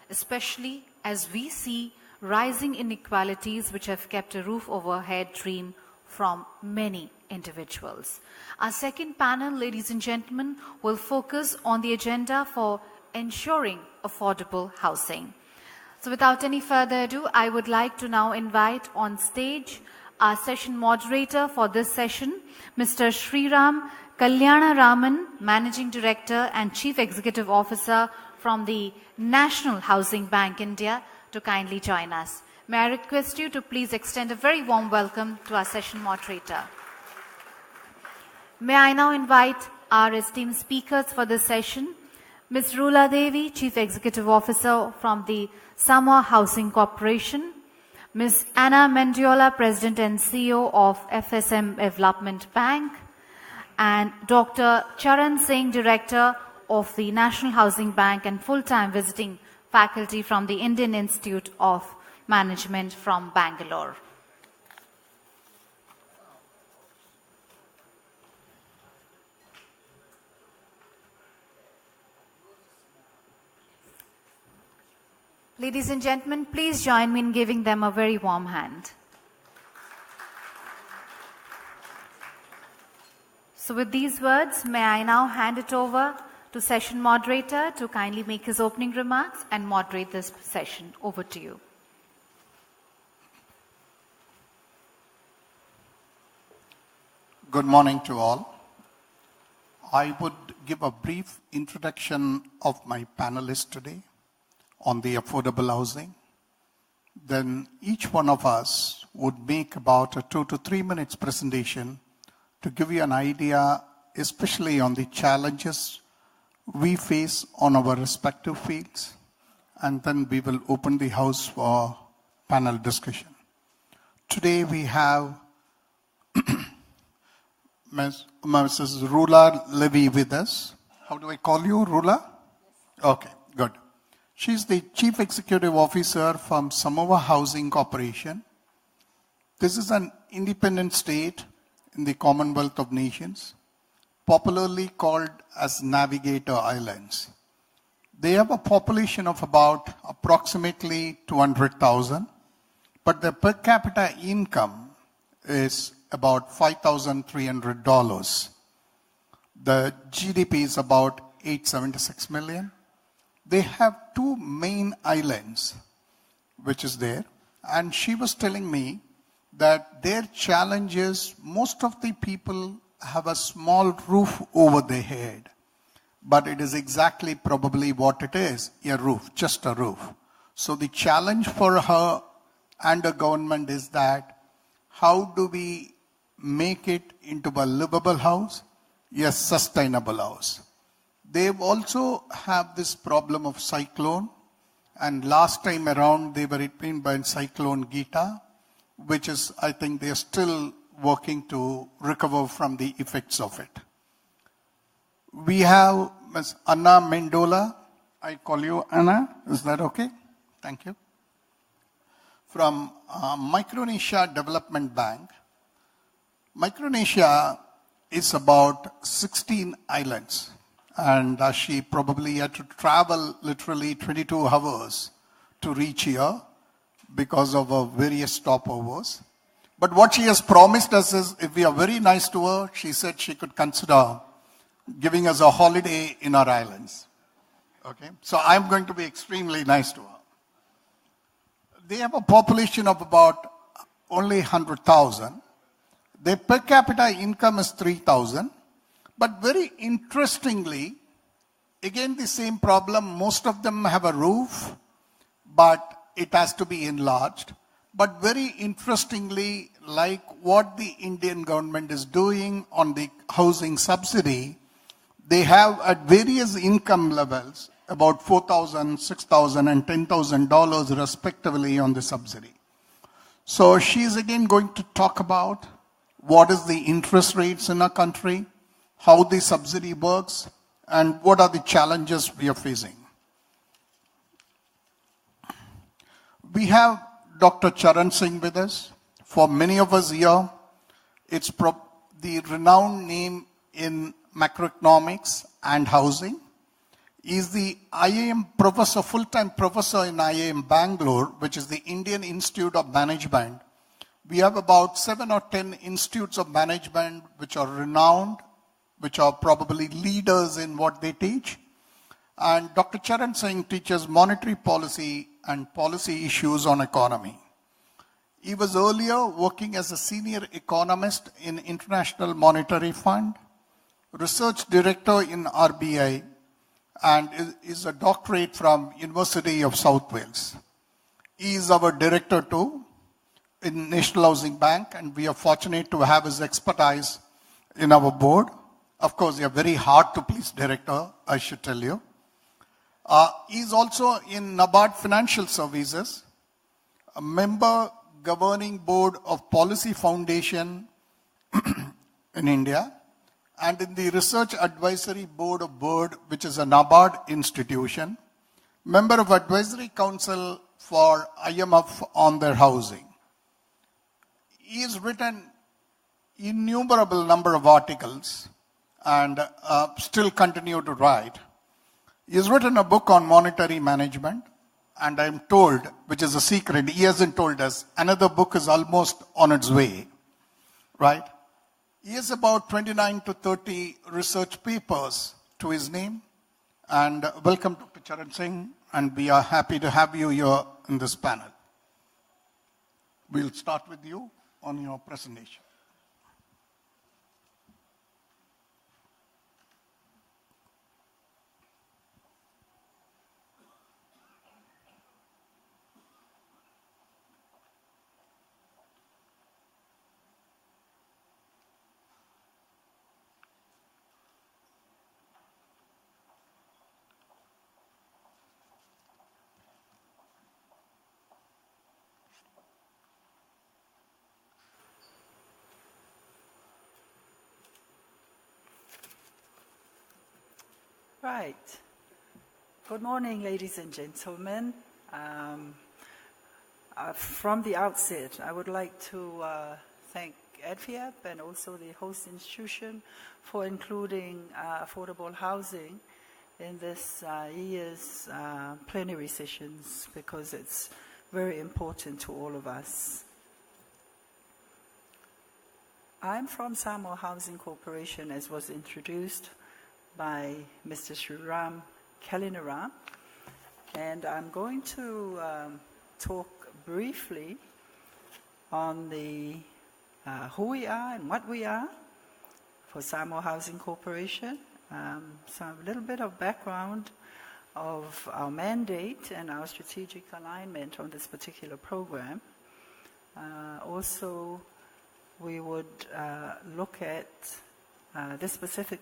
especially as we see rising inequalities which have kept a roof overhead dream from many individuals. Our second panel, ladies and gentlemen, will focus on the agenda for ensuring affordable housing. So without any further ado, I would like to now invite on stage our session moderator for this session, Mr. Sriram Kalyana Raman, Managing Director and Chief Executive Officer from the National Housing Bank India, to kindly join us. May I request you to please extend a very warm welcome to our session moderator. May I now invite our esteemed speakers for this session, Ms. Rula Devi, Chief Executive Officer from the Samoa Housing Corporation, Ms. Anna Mendiola, President and CEO of FSM Development Bank, and Dr. Charan Singh, Director of the National Housing Bank and full-time visiting faculty from the Indian Institute of Management from Bangalore. Ladies and gentlemen, please join me in giving them a very warm hand. So with these words, may I now hand it over to session moderator to kindly make his opening remarks and moderate this session. Over to you. Good morning to all. I would give a brief introduction of my panelists today on the affordable housing. Then each one of us would make about a 2 to 3 minutes presentation to give you an idea, especially on the challenges we face on our respective fields. And then we will open the house for panel discussion. Today we have Mrs. Rula Levy with us. How do I call you, Rula? Okay, good. She's the Chief Executive Officer from Samoa Housing Corporation. This is an independent state in the Commonwealth of Nations, popularly called as Navigator Islands. They have a population of about approximately 200,000, but their per capita income is about $5,300. The GDP is about 876 million. They have two main islands, which is there. And she was telling me that their challenge is most of the people have a small roof over their head. But it is exactly probably what it is, a roof, just a roof. So the challenge for her and the government is that how do we make it into a livable house, a sustainable house. They also have this problem of cyclone, and last time around they were hit by Cyclone Gita, which is, I think they are still working to recover from the effects of it. We have Ms. Anna Mendola. I call you Anna, is that okay? Thank you. From Micronesia Development Bank. Micronesia is about 16 islands. And she probably had to travel literally 22 hours to reach here because of various stopovers. But what she has promised us is, if we are very nice to her, she said she could consider giving us a holiday in our islands. Okay, so I'm going to be extremely nice to her. They have a population of about only 100,000. Their per capita income is 3,000. But very interestingly, again the same problem, most of them have a roof, but it has to be enlarged. But very interestingly, like what the Indian government is doing on the housing subsidy, they have at various income levels about $4,000, $6,000 and $10,000 respectively on the subsidy. So she's again going to talk about what is the interest rates in our country, how the subsidy works, and what are the challenges we are facing. We have Dr. Charan Singh with us. For many of us here, it's the renowned name in macroeconomics and housing. He is the IIM professor, full-time professor in IIM Bangalore, which is the Indian Institute of Management. We have about 7 or 10 institutes of management which are renowned, which are probably leaders in what they teach. And Dr. Charan Singh teaches monetary policy and policy issues on economy. He was earlier working as a senior economist in International Monetary Fund, research director in RBI, and is a doctorate from University of South Wales. He is our director too in National Housing Bank, and we are fortunate to have his expertise in our board. Of course, you are very hard to please director, I should tell you. He is also in NABARD Financial Services, a member governing board of Policy Foundation in India, and in the Research Advisory Board of BIRD, which is a NABARD institution, member of Advisory Council for IMF on their housing. He has written innumerable number of articles and still continue to write. He has written a book on monetary management, and I'm told, which is a secret, he hasn't told us, another book is almost on its way, right? He has about 29 to 30 research papers to his name. And welcome Dr. Charan Singh, and we are happy to have you here in this panel. We'll start with you on your presentation. Right. Good morning, ladies and gentlemen. From the outset, I would like to thank ADFIAP and also the host institution for including affordable housing in this year's plenary sessions, because it's very important to all of us. I'm from Samoa Housing Corporation, as was introduced by Mr. Sriram Kalinara, and I'm going to talk briefly on the who we are and what we are for Samoa Housing Corporation. So a little bit of background of our mandate and our strategic alignment on this particular program. Also, we would look at the specific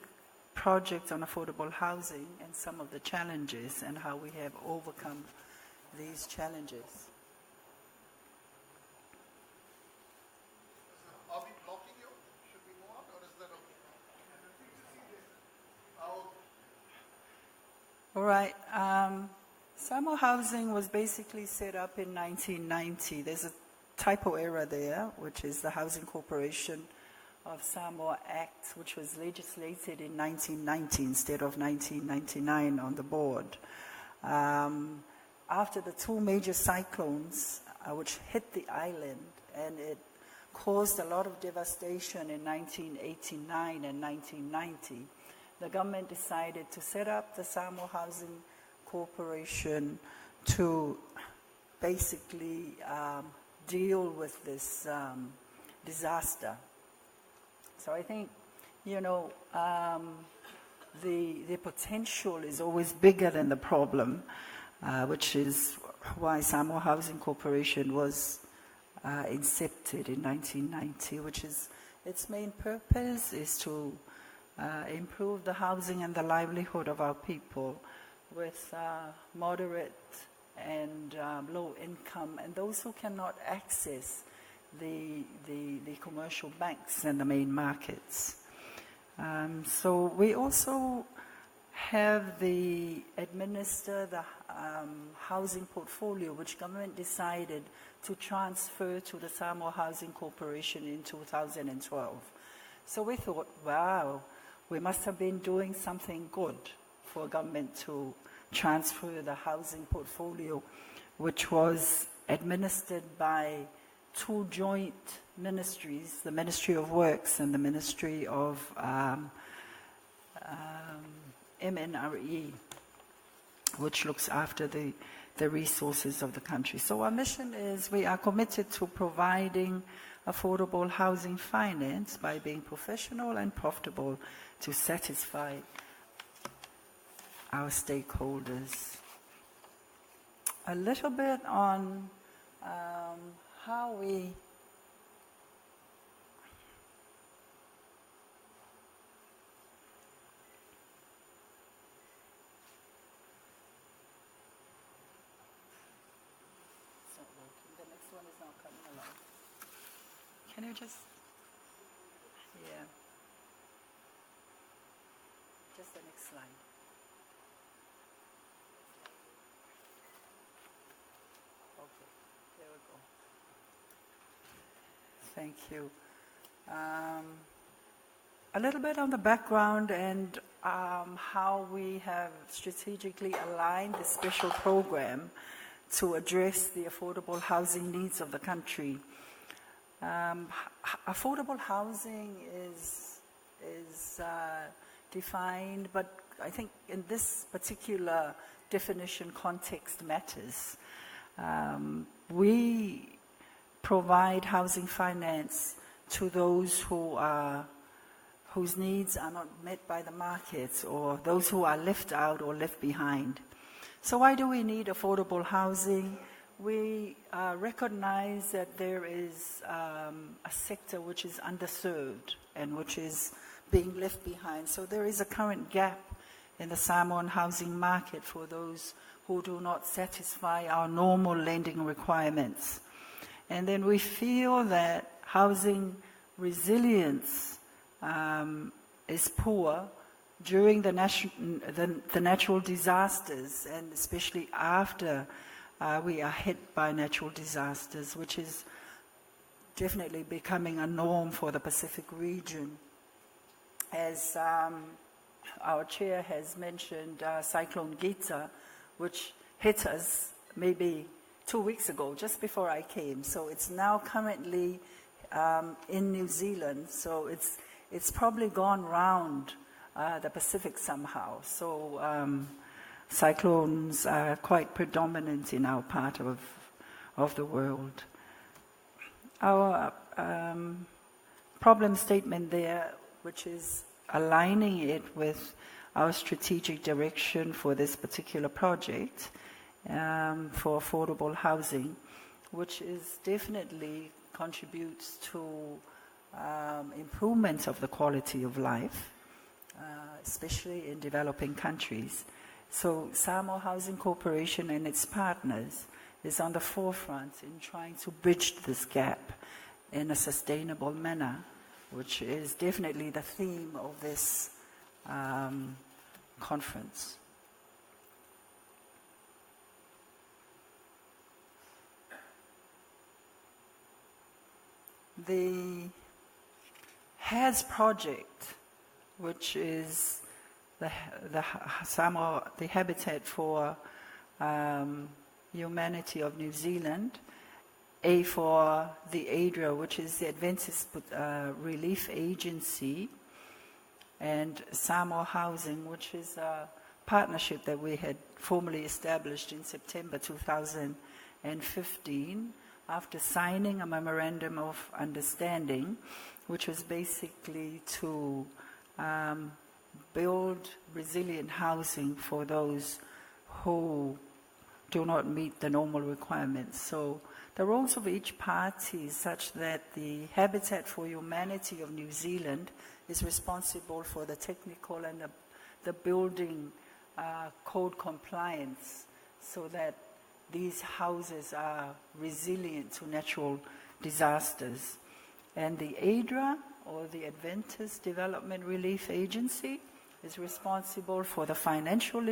projects on affordable housing and some of the challenges and how we have overcome these challenges. Are we blocking you? Should we move on, or is that okay? All right. Samoa Housing was basically set up in 1990. There's a typo error there, which is the Housing Corporation of Samoa Act, which was legislated in 1990 instead of 1999 on the board. After the two major cyclones which hit the island, and it caused a lot of devastation in 1989 and 1990, the government decided to set up the Samoa Housing Corporation to basically deal with this disaster. So I think, you know, the potential is always bigger than the problem, which is why Samoa Housing Corporation was incepted in 1990, which is its main purpose is to improve the housing and the livelihood of our people with moderate and low income, and those who cannot access the commercial banks and the main markets. So we also have administer the housing portfolio, which government decided to transfer to the Samoa Housing Corporation in 2012. So we thought, wow, we must have been doing something good for government to transfer the housing portfolio, which was administered by two joint ministries, the Ministry of Works and the Ministry of MNRE, which looks after the resources of the country. So our mission is we are committed to providing affordable housing finance by being professional and profitable to satisfy our stakeholders. A little bit on how we Can you just, yeah, just the next slide. Okay, there we go. Thank you. A little bit on the background and how we have strategically aligned the special program to address the affordable housing needs of the country. Affordable housing is defined, but I think in this particular definition, context matters. We provide housing finance to those whose needs are not met by the markets, or those who are left out or left behind. So why do we need affordable housing? We recognize that there is a sector which is underserved and which is being left behind. So there is a current gap in the Samoan housing market for those who do not satisfy our normal lending requirements. And then we feel that housing resilience is poor during the natural disasters, and especially after we are hit by natural disasters, which is definitely becoming a norm for the Pacific region. As our chair has mentioned, Cyclone Gita, which hit us maybe 2 weeks ago, just before I came. So it's now currently in New Zealand. So it's probably gone round the Pacific somehow. So cyclones are quite predominant in our part of the world. Our problem statement there, which is aligning it with our strategic direction for this particular project for affordable housing, which is definitely contributes to improvement of the quality of life, especially in developing countries. So Samoa Housing Corporation and its partners is on the forefront in trying to bridge this gap in a sustainable manner, which is definitely the theme of this conference. The HAS project, which is the Habitat for Humanity of New Zealand, A for the ADRA, which is the Adventist Relief Agency, and Samoa Housing, which is a partnership that we had formally established in September 2015 after signing a memorandum of understanding, which was basically to build resilient housing for those who do not meet the normal requirements. So the roles of each party is such that the Habitat for Humanity of New Zealand is responsible for the technical and the building code compliance, so that these houses are resilient to natural disasters. And the ADRA, or the Adventist Development Relief Agency, is responsible for the financial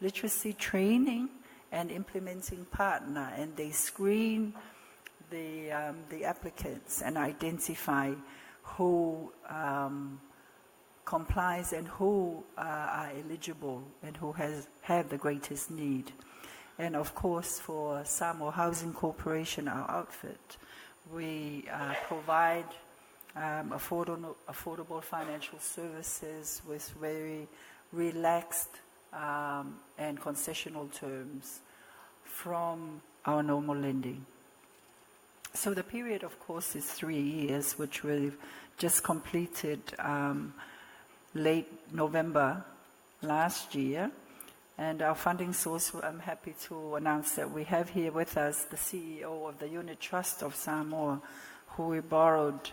literacy training and implementing partner, and they screen the applicants and identify who complies and who are eligible and who have the greatest need. And of course, for Samoa Housing Corporation, our outfit, we provide affordable financial services with very relaxed and concessional terms from our normal lending. So the period, of course, is 3 years, which we've just completed late November last year. And our funding source, I'm happy to announce that we have here with us the CEO of the Unit Trust of Samoa, who we borrowed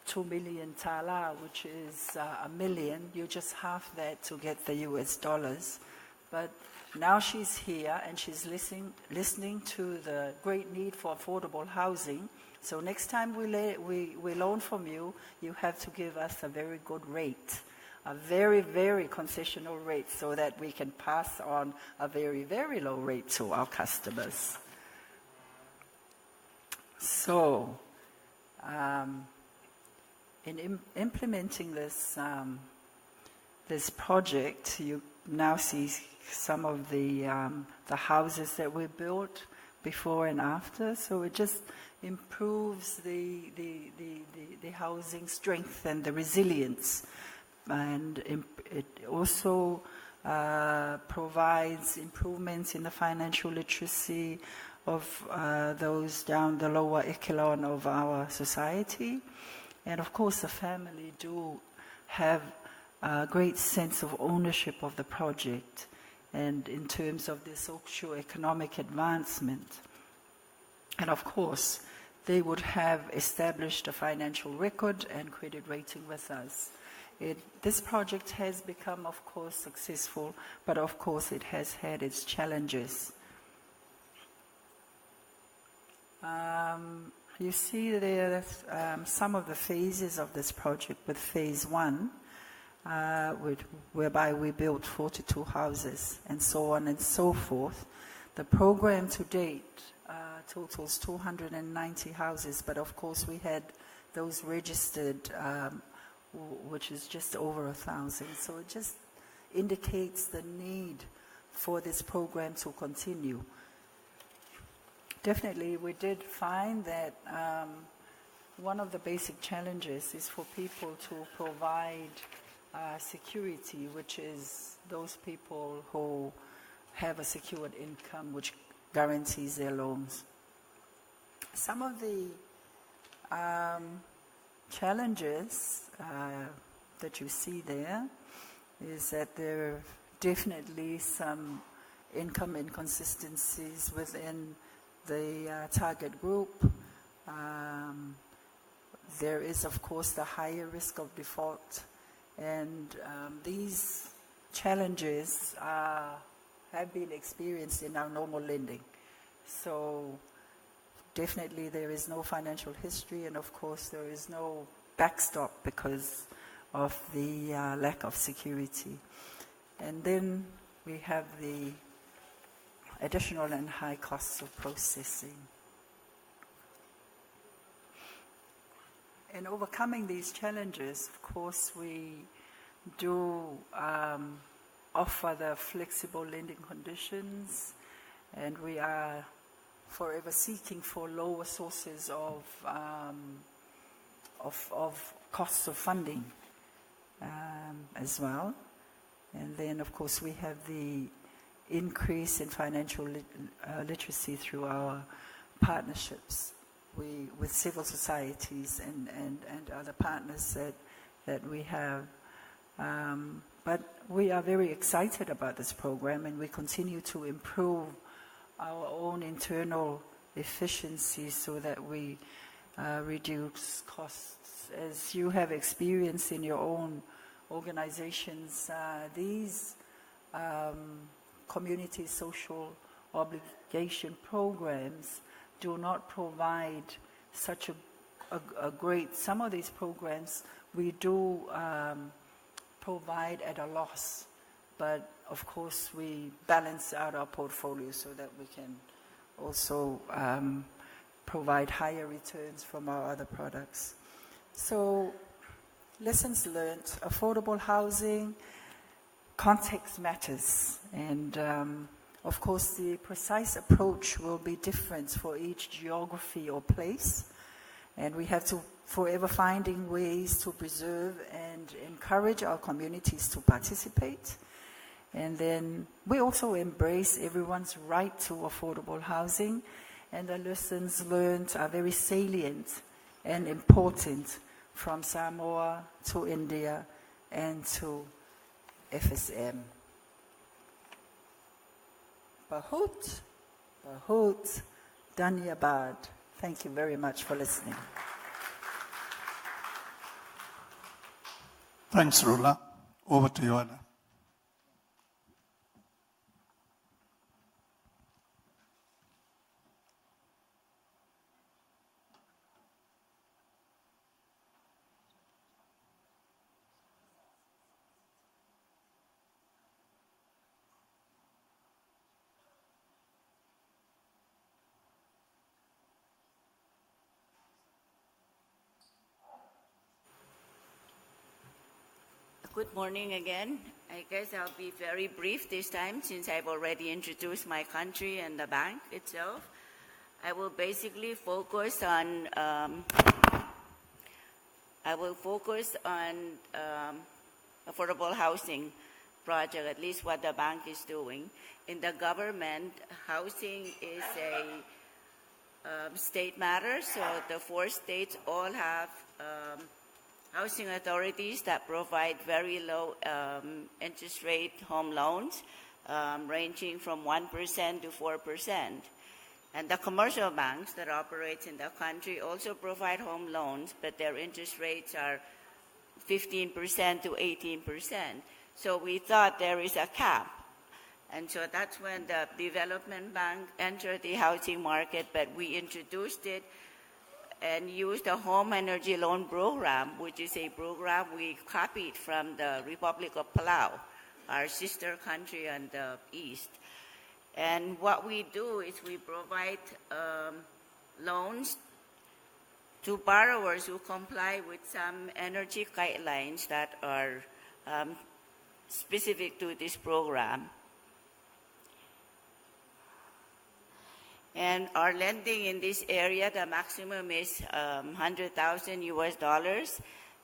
2 million tala, which is $1 million. You just half that to get the US dollars. But now she's here and she's listening to the great need for affordable housing. So next time we loan from you, you have to give us a very good rate, a very, very concessional rate, so that we can pass on a very, very low rate to our customers. So, in implementing this project, you now see some of the houses that we built before and after. So it just improves the housing strength and the resilience, and it also provides improvements in the financial literacy of those down the lower echelon of our society. And of course, the family do have a great sense of ownership of the project, and in terms of the socio-economic advancement. And of course, they would have established a financial record and credit rating with us. This project has become, of course, successful, but of course it has had its challenges. You see there some of the phases of this project, with phase 1, whereby we built 42 houses and so on and so forth. The program to date totals 290 houses, but of course we had those registered, which is just over 1,000. So it just indicates the need for this program to continue. Definitely, we did find that one of the basic challenges is for people to provide security, which is those people who have a secured income which guarantees their loans. Some of the challenges that you see there is that there are definitely some income inconsistencies within the target group. There is, of course, the higher risk of default, and these challenges have been experienced in our normal lending. So definitely there is no financial history, and of course there is no backstop because of the lack of security. And then we have the additional and high costs of processing. In overcoming these challenges, of course, we do offer the flexible lending conditions, and we are forever seeking for lower sources of costs of funding as well. And then, of course, we have the increase in financial literacy through our partnerships with civil societies and other partners that we have. But we are very excited about this program, and we continue to improve our own internal efficiency so that we reduce costs. As you have experienced in your own organizations, these community social obligation programs do not provide such a great, some of these programs we do provide at a loss, but of course we balance out our portfolio so that we can also provide higher returns from our other products. So, lessons learned, affordable housing, context matters. And of course, the precise approach will be different for each geography or place. And we have to forever finding ways to preserve and encourage our communities to participate. And then we also embrace everyone's right to affordable housing. And the lessons learned are very salient and important from Samoa to India and to FSM. Bahut, Bahut, Dhanyabad. Thank you very much for listening. Thanks, Rula. Over to you, Anna. Good morning again. I guess I'll be very brief this time since I've already introduced my country and the bank itself. I will basically focus on affordable housing project, at least what the bank is doing. In the government, housing is a state matter, so the 4 states all have housing authorities that provide very low interest rate home loans, ranging from 1% to 4%. And the commercial banks that operate in the country also provide home loans, but their interest rates are 15% to 18%. So we thought there is a cap. And so that's when the development bank entered the housing market, but we introduced it and used the Home Energy Loan Program, which is a program we copied from the Republic of Palau, our sister country on the east. And what we do is we provide loans to borrowers who comply with some energy guidelines that are specific to this program. And our lending in this area, the maximum is $100,000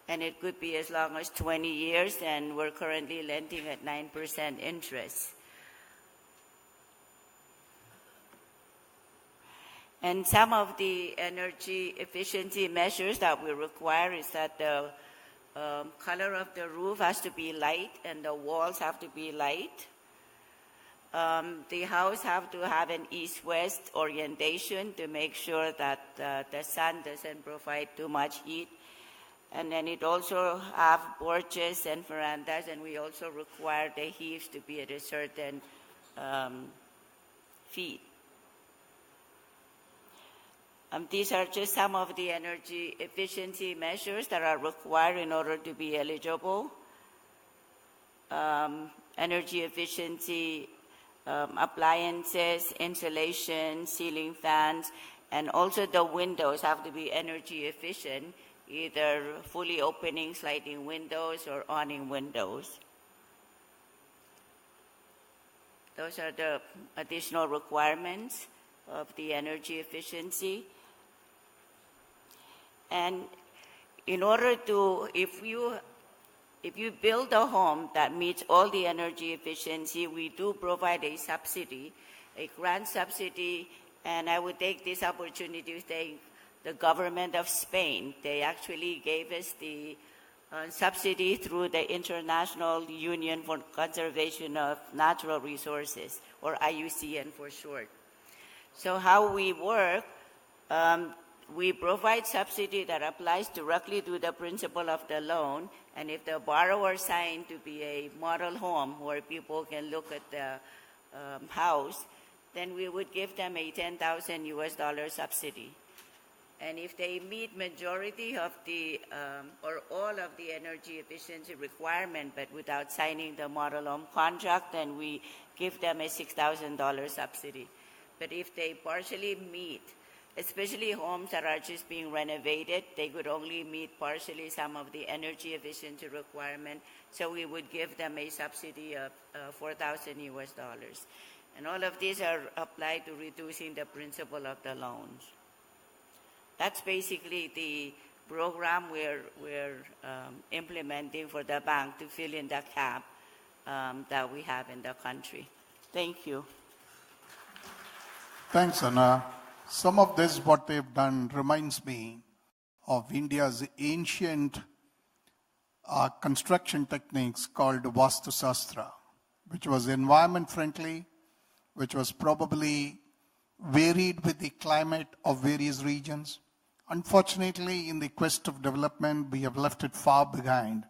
and it could be as long as 20 years, and we're currently lending at 9% interest. And some of the energy efficiency measures that we require is that the color of the roof has to be light and the walls have to be light. The house have to have an east-west orientation to make sure that the sun doesn't provide too much heat. And then it also have porches and verandas, and we also require the eaves to be at a certain feet. These are just some of the energy efficiency measures that are required in order to be eligible. Energy efficiency appliances, insulation, ceiling fans, and also the windows have to be energy efficient, either fully opening sliding windows or awning windows. Those are the additional requirements of the energy efficiency. And in order to, if you build a home that meets all the energy efficiency, we do provide a subsidy, a grant subsidy, and I would take this opportunity to thank the government of Spain. They actually gave us the subsidy through the International Union for Conservation of Natural Resources, or IUCN for short. So how we work, we provide subsidy that applies directly to the principal of the loan, and if the borrower signed to be a model home where people can look at the house, then we would give them a $10,000 subsidy. And if they meet majority of the, or all of the energy efficiency requirement, but without signing the model home contract, then we give them a $6,000 subsidy. But if they partially meet especially homes that are just being renovated. They could only meet partially some of the energy efficiency requirement, so we would give them a subsidy of $4,000 US. And all of these are applied to reducing the principal of the loans. That's basically the program we're implementing for the bank to fill in the gap that we have in the country. Thank you. Thanks, Anna. Some of this, what they've done, reminds me of India's ancient construction techniques called Vastu Sastra, which was environment friendly, which was probably varied with the climate of various regions. Unfortunately, in the quest of development, we have left it far behind,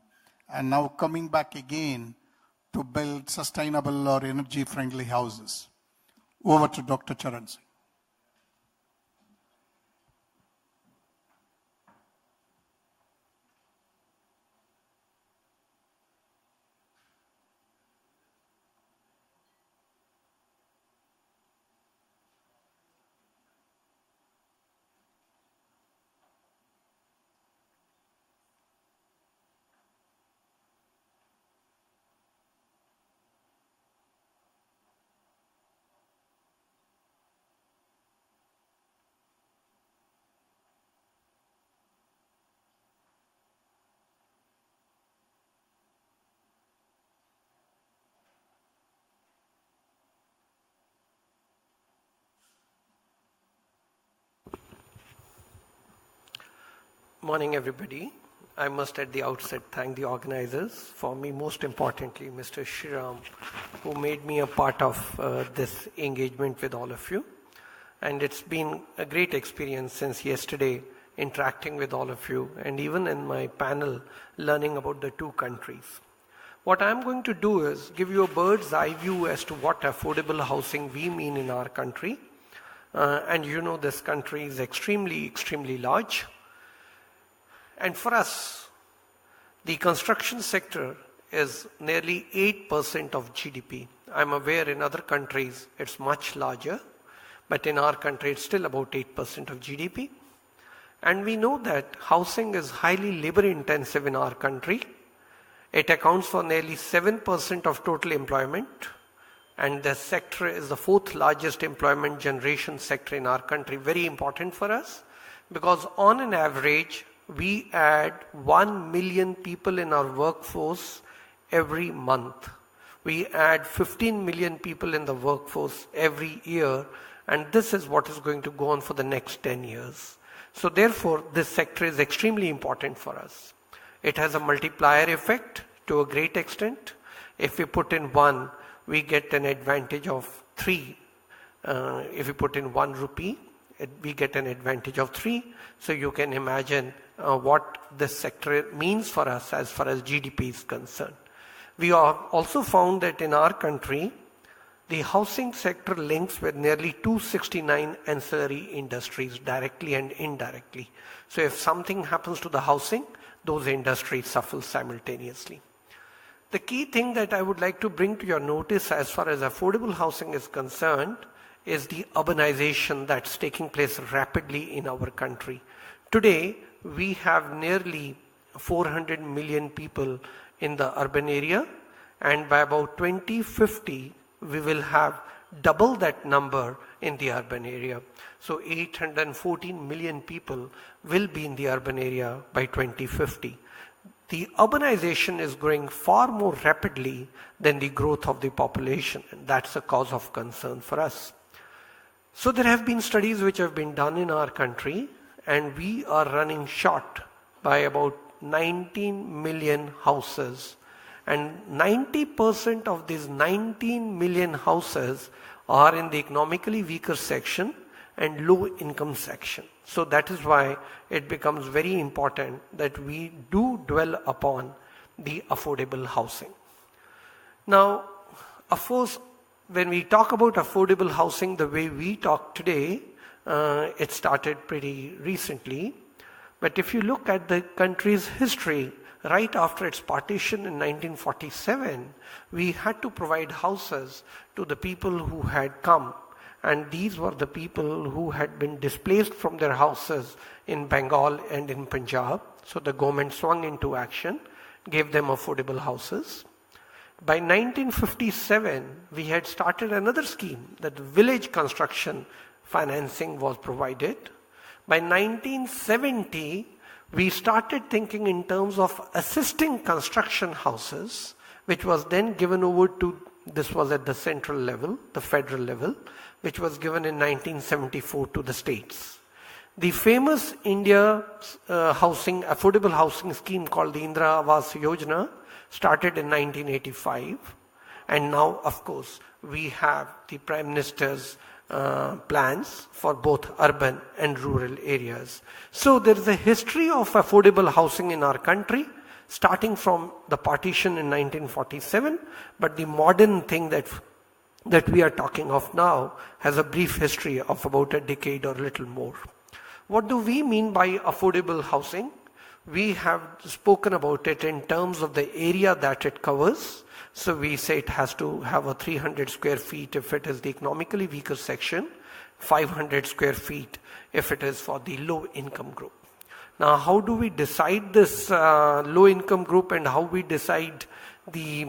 and now coming back again to build sustainable or energy-friendly houses. Over to Dr. Charan Singh. Morning, everybody. I must at the outset thank the organizers, for me most importantly Mr. Shriram, who made me a part of this engagement with all of you. And it's been a great experience since yesterday interacting with all of you, and even in my panel learning about the two countries. What I'm going to do is give you a bird's eye view as to what affordable housing we mean in our country. And you know this country is extremely large. And for us, the construction sector is nearly 8% of GDP. I'm aware in other countries it's much larger, but in our country it's still about 8% of GDP. And we know that housing is highly labor intensive in our country. It accounts for nearly 7% of total employment, and the sector is the fourth largest employment generation sector in our country. Very important for us, because on an average, we add 1 million people in our workforce every month. We add 15 million people in the workforce every year, and this is what is going to go on for the next 10 years. So therefore, this sector is extremely important for us. It has a multiplier effect to a great extent. If we put in 1, we get an advantage of 3. If we put in 1 rupee, we get an advantage of 3. So you can imagine what this sector means for us as far as GDP is concerned. We have also found that in our country, the housing sector links with nearly 269 ancillary industries directly and indirectly. So if something happens to the housing, those industries suffer simultaneously. The key thing that I would like to bring to your notice as far as affordable housing is concerned is the urbanization that's taking place rapidly in our country. Today, we have nearly 400 million people in the urban area, and by about 2050, we will have double that number in the urban area. So 814 million people will be in the urban area by 2050. The urbanization is growing far more rapidly than the growth of the population, and that's a cause of concern for us. So there have been studies which have been done in our country, and we are running short by about 19 million houses. And 90% of these 19 million houses are in the economically weaker section and low income section. So that is why it becomes very important that we do dwell upon the affordable housing. Now, of course, when we talk about affordable housing the way we talk today, it started pretty recently. But if you look at the country's history, right after its partition in 1947, we had to provide houses to the people who had come and these were the people who had been displaced from their houses in Bengal and in Punjab. So the government swung into action, gave them affordable houses. By 1957, we had started another scheme that village construction financing was provided. By 1970, we started thinking in terms of assisting construction houses, which was then given over to, this was at the central level, the federal level, which was given in 1974 to the states. The famous India affordable housing scheme called the Indira Awas Yojana started in 1985, and now, of course, we have the Prime Minister's plans for both urban and rural areas. So there is a history of affordable housing in our country, starting from the partition in 1947, but the modern thing that we are talking of now has a brief history of about a decade or a little more. What do we mean by affordable housing? We have spoken about it in terms of the area that it covers. So we say it has to have a 300 square feet if it is the economically weaker section, 500 square feet if it is for the low income group. Now, how do we decide this low income group and how we decide the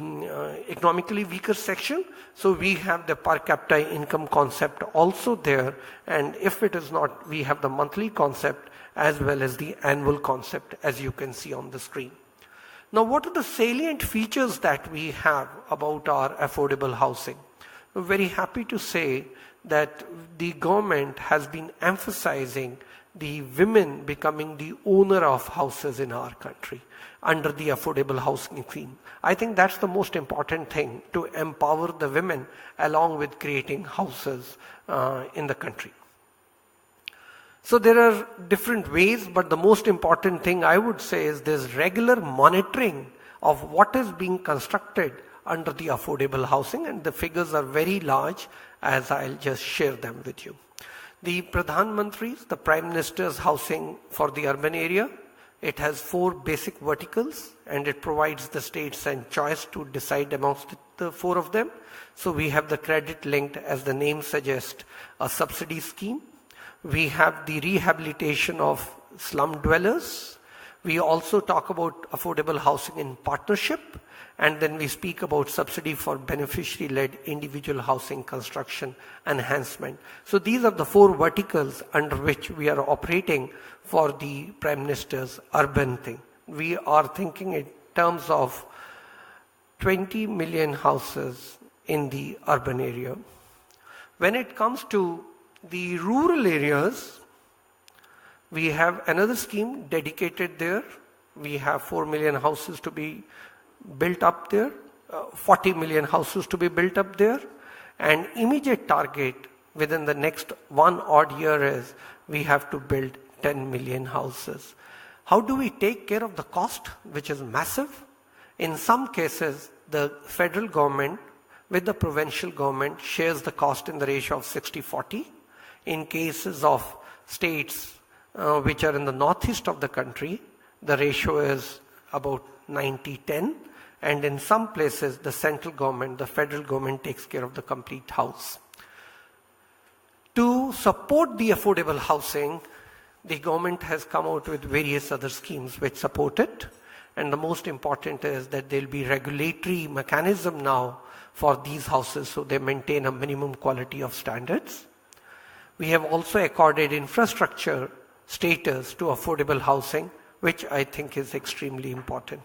economically weaker section? So we have the per capita income concept also there, and if it is not, we have the monthly concept as well as the annual concept, as you can see on the screen. Now, what are the salient features that we have about our affordable housing? We're very happy to say that the government has been emphasizing the women becoming the owner of houses in our country under the affordable housing scheme. I think that's the most important thing, to empower the women along with creating houses in the country. So there are different ways, but the most important thing I would say is there's regular monitoring of what is being constructed under the affordable housing, and the figures are very large, as I'll just share them with you. The Pradhan Mantri's, the Prime Minister's housing for the urban area, it has 4 basic verticals, and it provides the states a choice to decide amongst the 4 of them. So we have the credit linked, as the name suggests, a subsidy scheme. We have the rehabilitation of slum dwellers. We also talk about affordable housing in partnership, and then we speak about subsidy for beneficiary-led individual housing construction enhancement. So these are the 4 verticals under which we are operating for the Prime Minister's urban thing. We are thinking in terms of 20 million houses in the urban area. When it comes to the rural areas, we have another scheme dedicated there. We have 4 million houses to be built up there, 40 million houses to be built up there, and immediate target within the next 1 odd year is we have to build 10 million houses. How do we take care of the cost, which is massive? In some cases, the federal government with the provincial government shares the cost in the ratio of 60-40. In cases of states which are in the northeast of the country, the ratio is about 90-10. And in some places, the central government, the federal government takes care of the complete house. To support the affordable housing, the government has come out with various other schemes which support it. And the most important is that there will be regulatory mechanism now for these houses so they maintain a minimum quality of standards. We have also accorded infrastructure status to affordable housing, which I think is extremely important.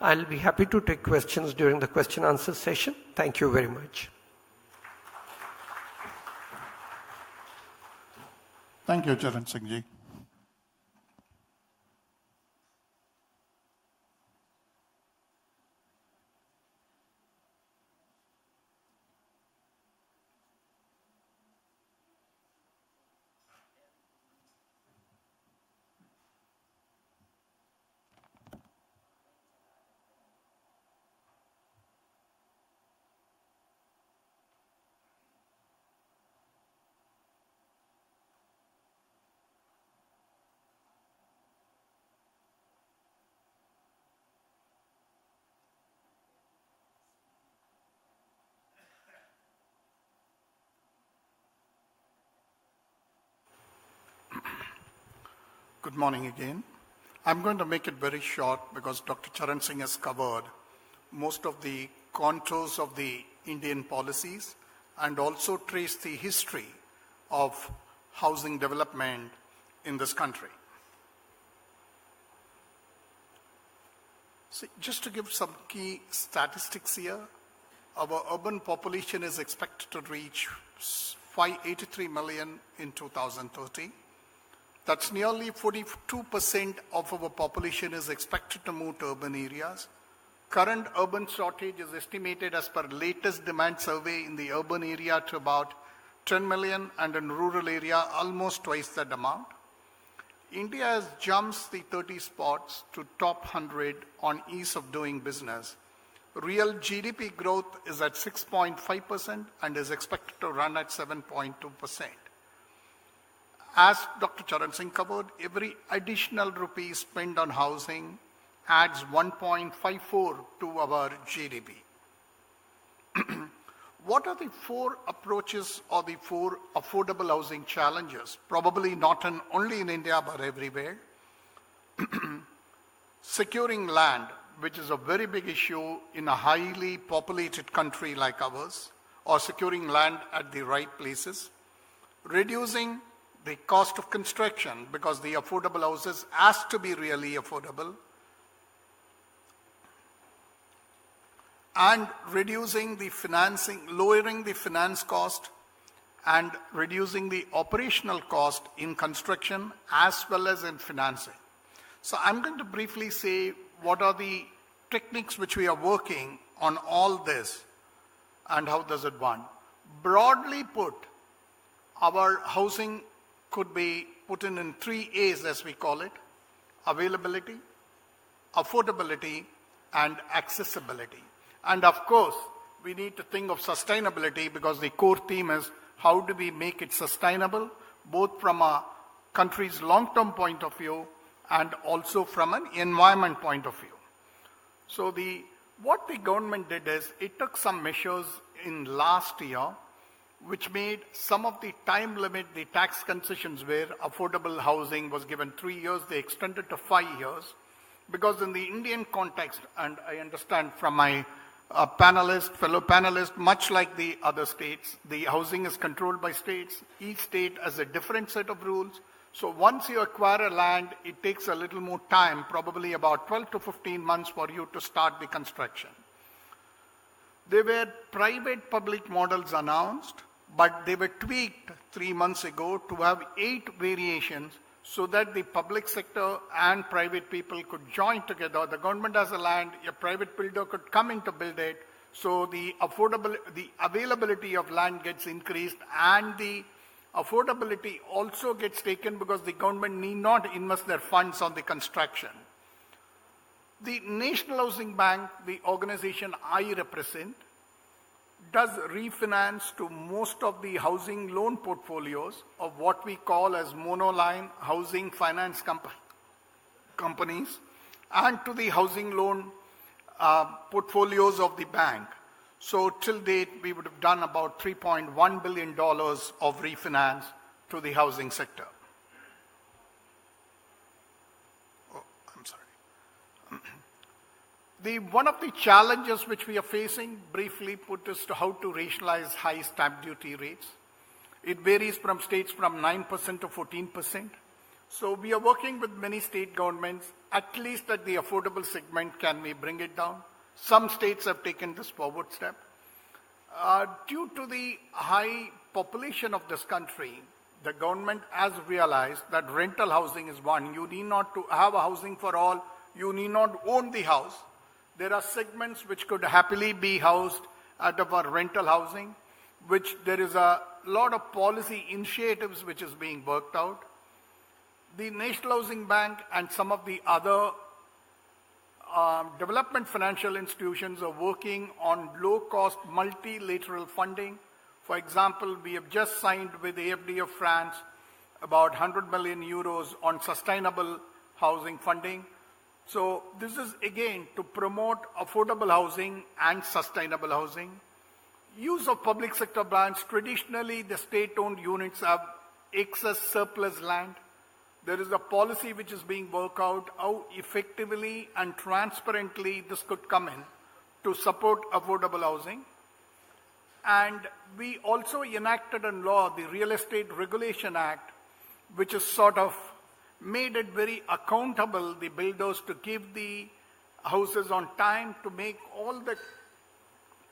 I'll be happy to take questions during the question answer session. Thank you very much. Thank you, Charan Singh ji. Good morning again. I'm going to make it very short because Dr. Charan Singh has covered most of the contours of the Indian policies and also traced the history of housing development in this country. See, just to give some key statistics here, our urban population is expected to reach 583 million in 2030. That's nearly 42% of our population is expected to move to urban areas. Current urban shortage is estimated as per latest demand survey in the urban area to about 10 million and in rural area almost twice that amount. India has jumps the 30 spots to top 100 on ease of doing business. Real GDP growth is at 6.5% and is expected to run at 7.2%. As Dr. Charan Singh covered, every additional rupee spent on housing adds 1.54 to our GDP. What are the four approaches or the four affordable housing challenges? Probably not only in India, but everywhere. Securing land, which is a very big issue in a highly populated country like ours, or securing land at the right places. Reducing the cost of construction, because the affordable houses has to be really affordable. And reducing the financing, lowering the finance cost and reducing the operational cost in construction as well as in financing. So I'm going to briefly say what are the techniques which we are working on all this and how does it work. Broadly put, our housing could be put in 3 A's as we call it: availability, affordability, and accessibility. And of course, we need to think of sustainability because the core theme is how do we make it sustainable, both from a country's long-term point of view and also from an environment point of view. So what the government did is it took some measures in last year which made some of the time limit, the tax concessions where affordable housing was given 3 years, they extended to 5 years. Because in the Indian context, and I understand from my fellow panelist, much like the other states, the housing is controlled by states. Each state has a different set of rules. So once you acquire a land, it takes a little more time, probably about 12 to 15 months for you to start the construction. There were private-public models announced, but they were tweaked 3 months ago to have 8 variations so that the public sector and private people could join together. The government has a land, a private builder could come in to build it, so the availability of land gets increased and the affordability also gets taken because the government need not invest their funds on the construction. The National Housing Bank, the organization I represent, does refinance to most of the housing loan portfolios of what we call as monoline housing finance companies and to the housing loan portfolios of the bank. So till date, we would have done about $3.1 billion of refinance to the housing sector. Oh, I'm sorry. One of the challenges which we are facing, briefly put, is to how to rationalize high stamp duty rates. It varies from states from 9% to 14%. So we are working with many state governments, at least at the affordable segment, can we bring it down? Some states have taken this forward step. Due to the high population of this country, the government has realized that rental housing is one. You need not to have a housing for all. You need not own the house. There are segments which could happily be housed out of our rental housing, which there is a lot of policy initiatives which is being worked out. The National Housing Bank and some of the other development financial institutions are working on low-cost multilateral funding. For example, we have just signed with AFD of France about 100 million euros on sustainable housing funding. So this is again to promote affordable housing and sustainable housing. Use of public sector bonds. Traditionally, the state-owned units have excess surplus land. There is a policy which is being worked out how effectively and transparently this could come in to support affordable housing. And we also enacted in law the Real Estate Regulation Act, which has sort of made it very accountable, the builders, to give the houses on time, to make all the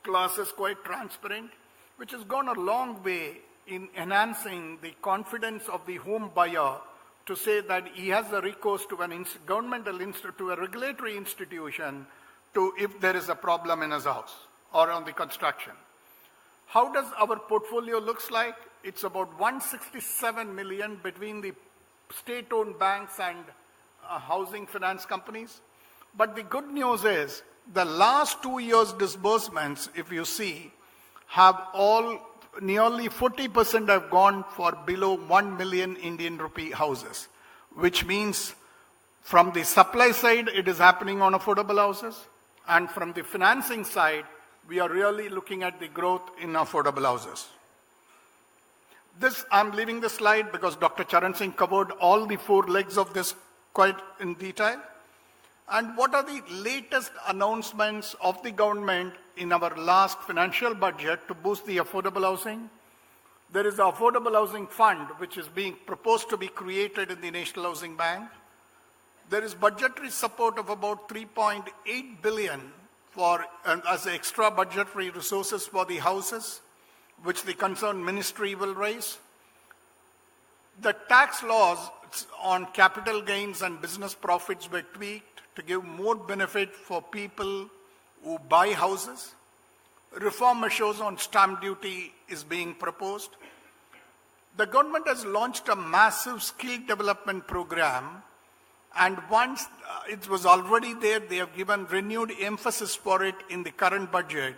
classes quite transparent, which has gone a long way in enhancing the confidence of the home buyer to say that he has a recourse to an governmental to a regulatory institution to if there is a problem in his house or on the construction. How does our portfolio looks like? It's about 167 million between the state-owned banks and housing finance companies. But the good news is the last 2 years' disbursements, if you see, have all nearly 40% have gone for below 1 million Indian rupee houses, which means from the supply side, it is happening on affordable houses, and from the financing side, we are really looking at the growth in affordable houses. This, I'm leaving the slide because Dr. Charan Singh covered all the 4 legs of this quite in detail. And what are the latest announcements of the government in our last financial budget to boost the affordable housing? There is the Affordable Housing Fund, which is being proposed to be created in the National Housing Bank. There is budgetary support of about 3.8 billion for as extra budgetary resources for the houses, which the concerned ministry will raise. The tax laws on capital gains and business profits were tweaked to give more benefit for people who buy houses. Reform measures on stamp duty is being proposed. The government has launched a massive skill development program, and once it was already there, they have given renewed emphasis for it in the current budget.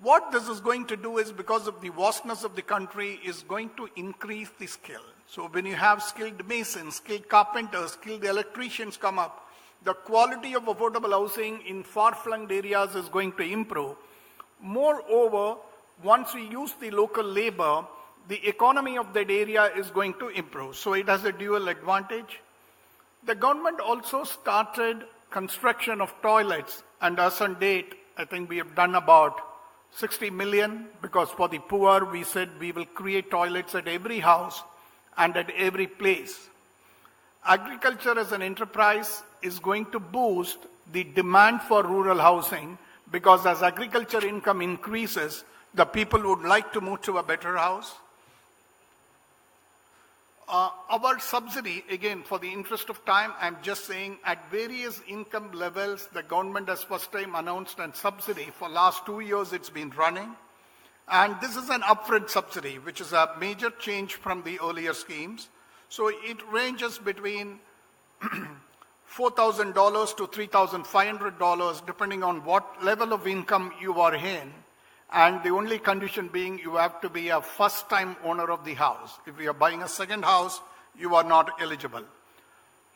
What this is going to do is, because of the vastness of the country, is going to increase the skill. So when you have skilled masons, skilled carpenters, skilled electricians come up, the quality of affordable housing in far-flung areas is going to improve. Moreover, once we use the local labor, the economy of that area is going to improve. So it has a dual advantage. The government also started construction of toilets, and as on date, I think we have done about 60 million, because for the poor, we said we will create toilets at every house and at every place. Agriculture as an enterprise is going to boost the demand for rural housing, because as agriculture income increases, the people would like to move to a better house. Our subsidy, again, for the interest of time, I'm just saying at various income levels, the government has first time announced a subsidy. For last 2 years, it's been running. And this is an upfront subsidy, which is a major change from the earlier schemes. So it ranges between $4,000 to $3,500, depending on what level of income you are in. And the only condition being you have to be a first-time owner of the house. If you are buying a second house, you are not eligible.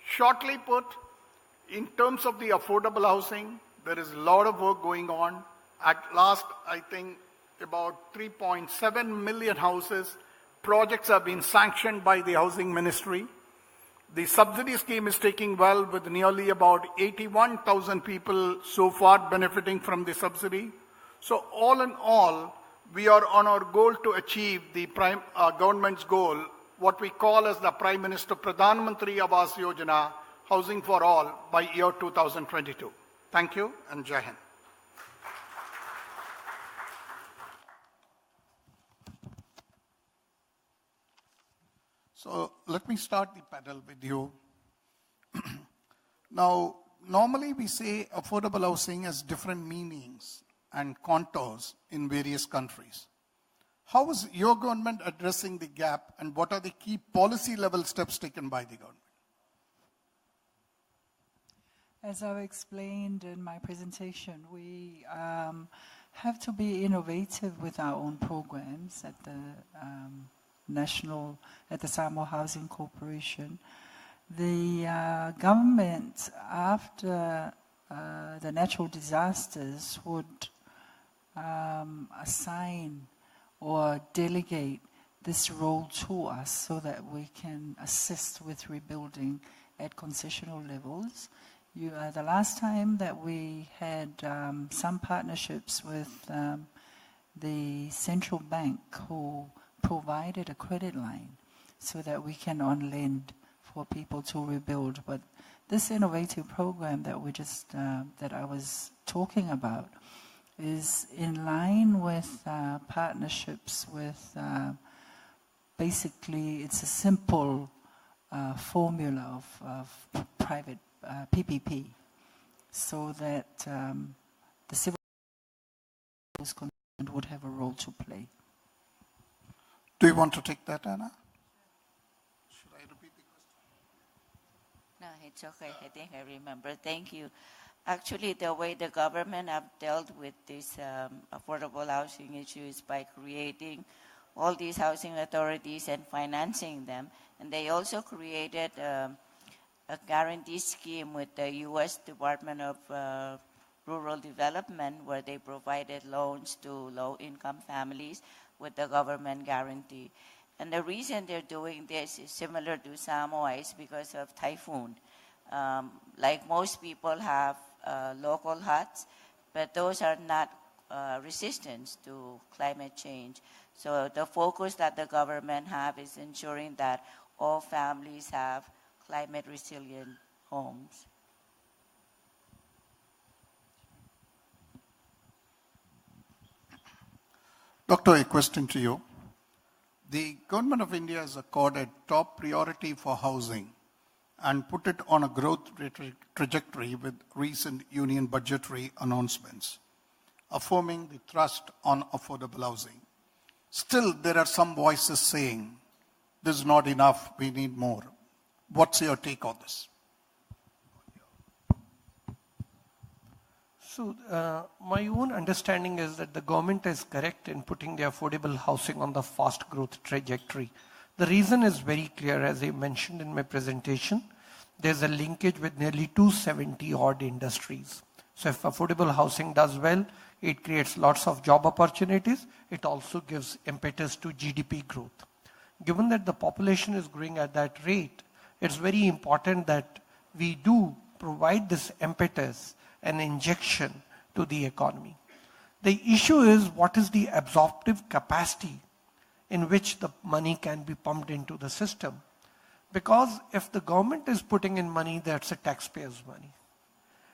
Shortly put, in terms of the affordable housing, there is a lot of work going on. At last, I think about 3.7 million houses, projects have been sanctioned by the Housing Ministry. The subsidy scheme is taking well, with nearly about 81,000 people so far benefiting from the subsidy. So all in all, we are on our goal to achieve the government's goal, what we call as the Prime Minister Pradhan Mantri Awas Yojana, Housing for All, by year 2022. Thank you, and Jai Hind. So let me start the panel with you. Now, normally we say affordable housing has different meanings and contours in various countries. How is your government addressing the gap, and what are the key policy level steps taken by the government? As I've explained in my presentation, we have to be innovative with our own programs at the the Samoa Housing Corporation. The government, after the natural disasters, would assign or delegate this role to us so that we can assist with rebuilding at concessional levels. The last time that we had some partnerships with the central bank who provided a credit line so that we can on-lend for people to rebuild. But this innovative program that that I was talking about is in line with partnerships with basically it's a simple formula of private PPP, so that the civil concerned would have a role to play. Do you want to take that, Anna? Should I repeat the question? No, it's okay. I think I remember. Thank you. Actually, the way the government have dealt with this affordable housing issue is by creating all these housing authorities and financing them. And they also created a guarantee scheme with the U.S. Department of Rural Development, where they provided loans to low-income families with the government guarantee. And the reason they're doing this is similar to Samoa, is because of typhoon. Like most people have local huts, but those are not resistant to climate change. So the focus that the government have is ensuring that all families have climate resilient homes. Doctor, a question to you. The government of India has accorded top priority for housing and put it on a growth trajectory with recent union budgetary announcements, affirming the thrust on affordable housing. Still, there are some voices saying, this is not enough, we need more. What's your take on this? So, my own understanding is that the government is correct in putting the affordable housing on the fast growth trajectory. The reason is very clear, as I mentioned in my presentation. There's a linkage with nearly 270 odd industries. So if affordable housing does well, it creates lots of job opportunities. It also gives impetus to GDP growth. Given that the population is growing at that rate, it's very important that we do provide this impetus and injection to the economy. The issue is, what is the absorptive capacity in which the money can be pumped into the system? Because if the government is putting in money, that's a taxpayer's money.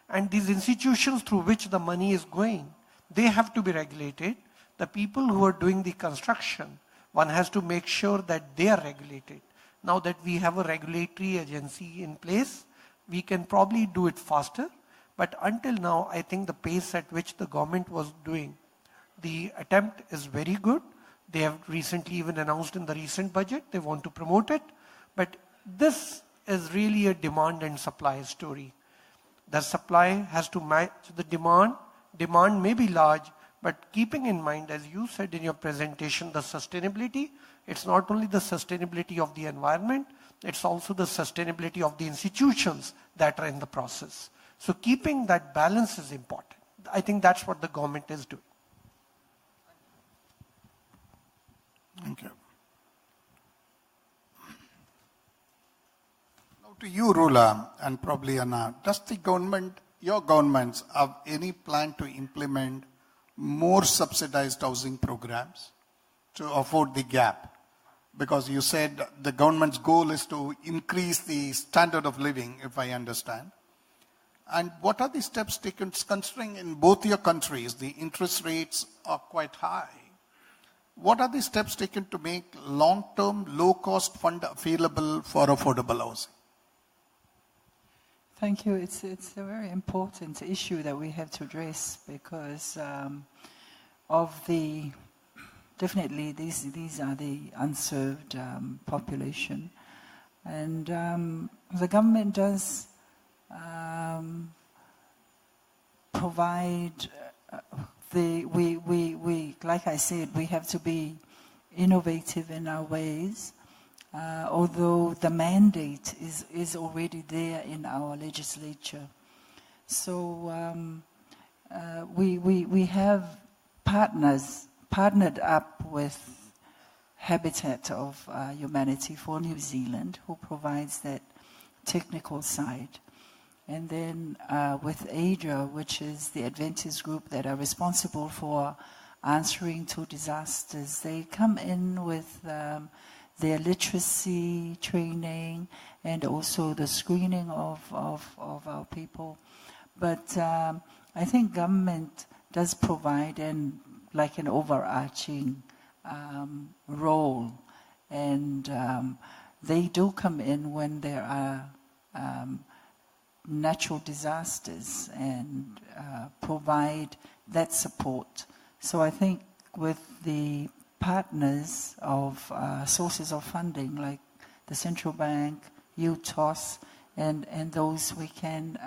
And these institutions through which the money is going, they have to be regulated. The people who are doing the construction, one has to make sure that they are regulated. Now that we have a regulatory agency in place, we can probably do it faster. But until now, I think the pace at which the government was doing, the attempt is very good. They have recently even announced in the recent budget, they want to promote it. But this is really a demand and supply story. The supply has to match the demand. Demand may be large, but keeping in mind, as you said in your presentation, the sustainability, it's not only the sustainability of the environment, it's also the sustainability of the institutions that are in the process. So keeping that balance is important. I think that's what the government is doing. Thank you. Now to you, Rula, and probably Anna, does the government, your governments, have any plan to implement more subsidized housing programs to afford the gap? Because you said the government's goal is to increase the standard of living, if I understand. And what are the steps taken, considering in both your countries, the interest rates are quite high? What are the steps taken to make long-term, low-cost fund available for affordable housing? Thank you. It's a very important issue that we have to address because of the, definitely these are the unserved population. And the government does provide we like I said, we have to be innovative in our ways, although the mandate is already there in our legislature. So we have partnered up with Habitat of Humanity for New Zealand, who provides that technical side. And then with ADRA, which is the Adventist group that are responsible for answering to disasters, they come in with their literacy training and also the screening of our people. But I think government does provide like an overarching role, and they do come in when there are natural disasters and provide that support. So I think with the partners of sources of funding like the Central Bank, UTOS, and those we can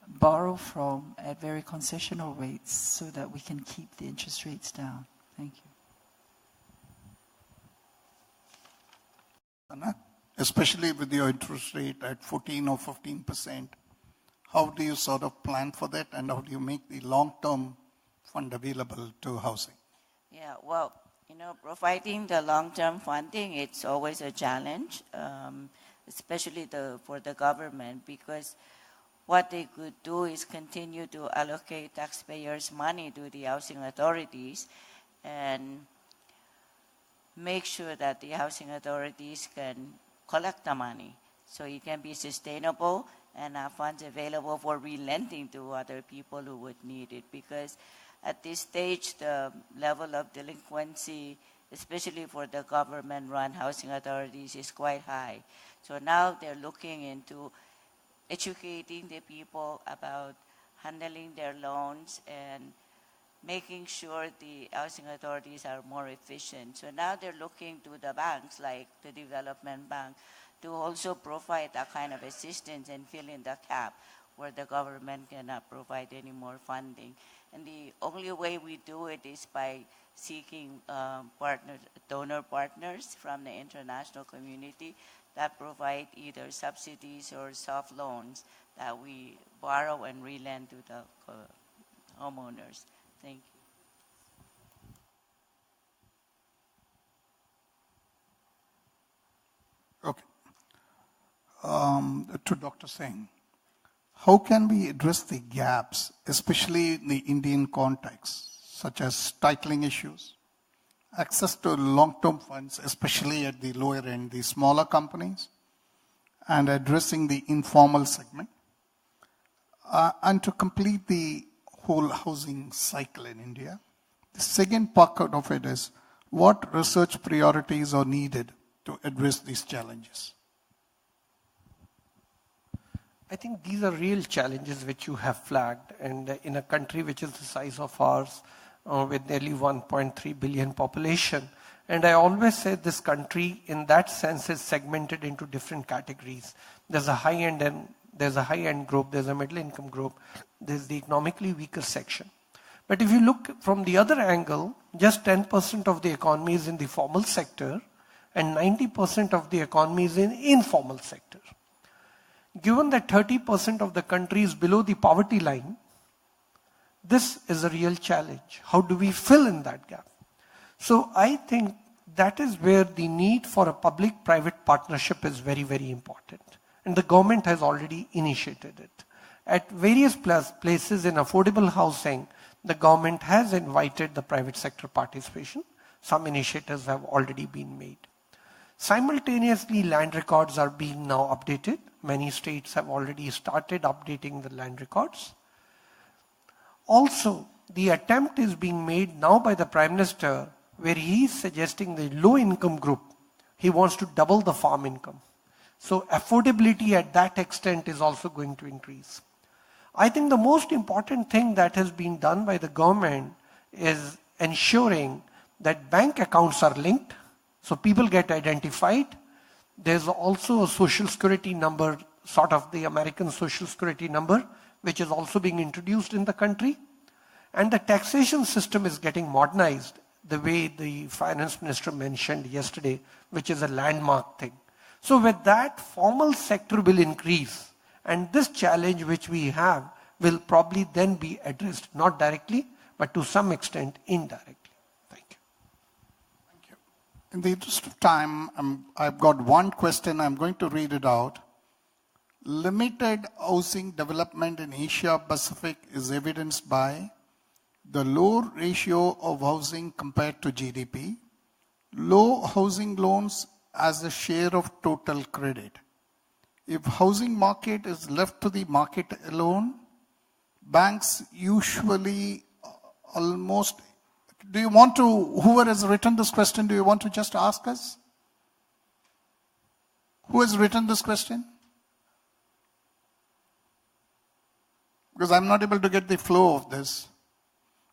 borrow from at very concessional rates so that we can keep the interest rates down. Thank you. Anna, especially with your interest rate at 14 or 15%, how do you sort of plan for that, and how do you make the long-term fund available to housing? Yeah, well, providing the long-term funding, it's always a challenge, especially for the government, because what they could do is continue to allocate taxpayers' money to the housing authorities and make sure that the housing authorities can collect the money so it can be sustainable and have funds available for relending to other people who would need it. Because at this stage, the level of delinquency, especially for the government-run housing authorities, is quite high. So now they're looking into educating the people about handling their loans and making sure the housing authorities are more efficient. So now they're looking to the banks, like the Development Bank, to also provide that kind of assistance and fill in the gap where the government cannot provide any more funding. And the only way we do it is by seeking donor partners from the international community that provide either subsidies or soft loans that we borrow and relend to the homeowners. Thank you. Okay. To Dr. Singh, how can we address the gaps, especially in the Indian context, such as titling issues, access to long-term funds, especially at the lower end, the smaller companies, and addressing the informal segment, and to complete the whole housing cycle in India? The second part of it is, what research priorities are needed to address these challenges? I think these are real challenges which you have flagged, and in a country which is the size of ours, with nearly 1.3 billion population. And I always say this country, in that sense, is segmented into different categories. There's a high-end and there's a high-end group, there's a middle-income group, there's the economically weaker section. But if you look from the other angle, just 10% of the economy is in the formal sector, and 90% of the economy is in informal sector. Given that 30% of the country is below the poverty line, this is a real challenge. How do we fill in that gap? So I think that is where the need for a public-private partnership is very, very important. And the government has already initiated it. At various places in affordable housing, the government has invited the private sector participation. Some initiatives have already been made. Simultaneously, land records are being now updated. Many states have already started updating the land records. Also, the attempt is being made now by the Prime Minister, where he is suggesting the low-income group, he wants to double the farm income. So affordability at that extent is also going to increase. I think the most important thing that has been done by the government is ensuring that bank accounts are linked, so people get identified. There's also a social security number, sort of the American social security number, which is also being introduced in the country. And the taxation system is getting modernized, the way the finance minister mentioned yesterday, which is a landmark thing. So with that, formal sector will increase. And this challenge which we have will probably then be addressed, not directly, but to some extent indirectly. Thank you. In the interest of time, I've got one question. I'm going to read it out. Limited housing development in Asia Pacific is evidenced by the low ratio of housing compared to GDP, low housing loans as a share of total credit. If housing market is left to the market alone, banks usually almost... Do you want to, whoever has written this question, do you want to just ask us? Who has written this question? Because I'm not able to get the flow of this.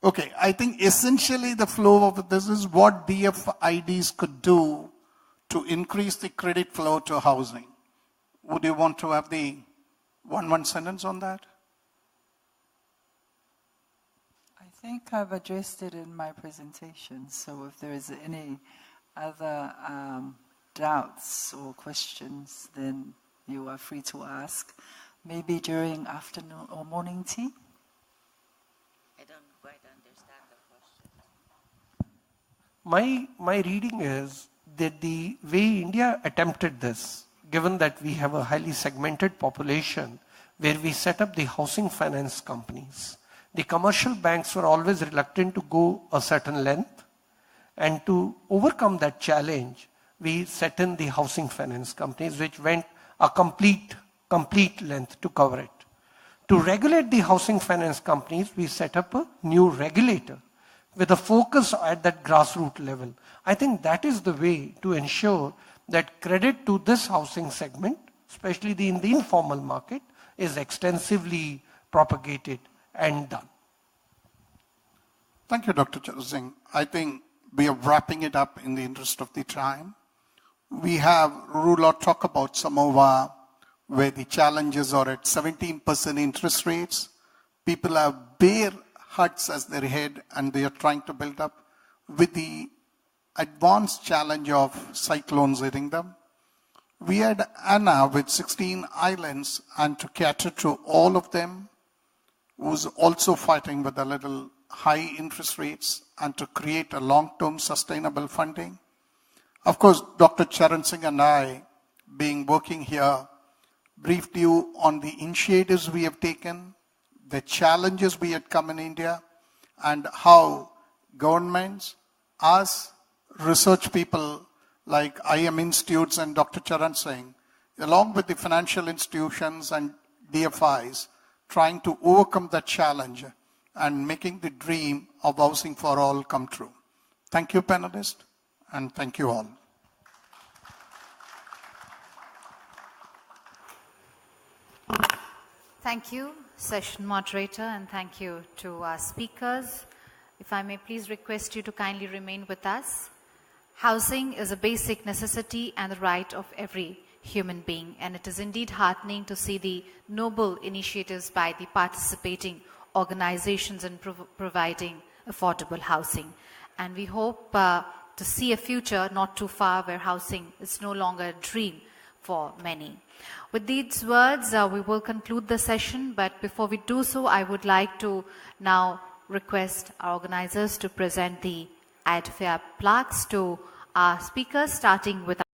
Okay, I think essentially the flow of this is what DFIDs could do to increase the credit flow to housing. Would you want to have the one sentence on that? I think I've addressed it in my presentation, so if there is any other doubts or questions, then you are free to ask. Maybe during afternoon or morning tea? I don't quite understand the question. My reading is that the way India attempted this, given that we have a highly segmented population, where we set up the housing finance companies, the commercial banks were always reluctant to go a certain length, and to overcome that challenge, we set in the housing finance companies, which went a complete length to cover it. To regulate the housing finance companies, we set up a new regulator with a focus at that grassroots level. I think that is the way to ensure that credit to this housing segment, especially in the informal market, is extensively propagated and done. Thank you, Dr. Singh. I think we are wrapping it up in the interest of the time. We have Rula talk about Samoa, where the challenges are at 17% interest rates. People have bare huts as their head, and they are trying to build up with the advanced challenge of cyclones hitting them. We had Anna with 16 islands, and to cater to all of them, who's also fighting with a little high interest rates and to create a long-term sustainable funding. Of course, Dr. Charan Singh and I, working here, briefed you on the initiatives we have taken, the challenges we had come in India, and how governments, us, research people like IM institutes and Dr. Charan Singh, along with the financial institutions and DFIs, trying to overcome that challenge and making the dream of housing for all come true. Thank you, panelists, and thank you all. Thank you, session moderator, and thank you to our speakers. If I may please request you to kindly remain with us. Housing is a basic necessity and the right of every human being, and it is indeed heartening to see the noble initiatives by the participating organizations in providing affordable housing. And we hope to see a future not too far where housing is no longer a dream for many. With these words, we will conclude the session, but before we do so, I would like to now request our organizers to present the ADFIAP plaques to our speakers, starting with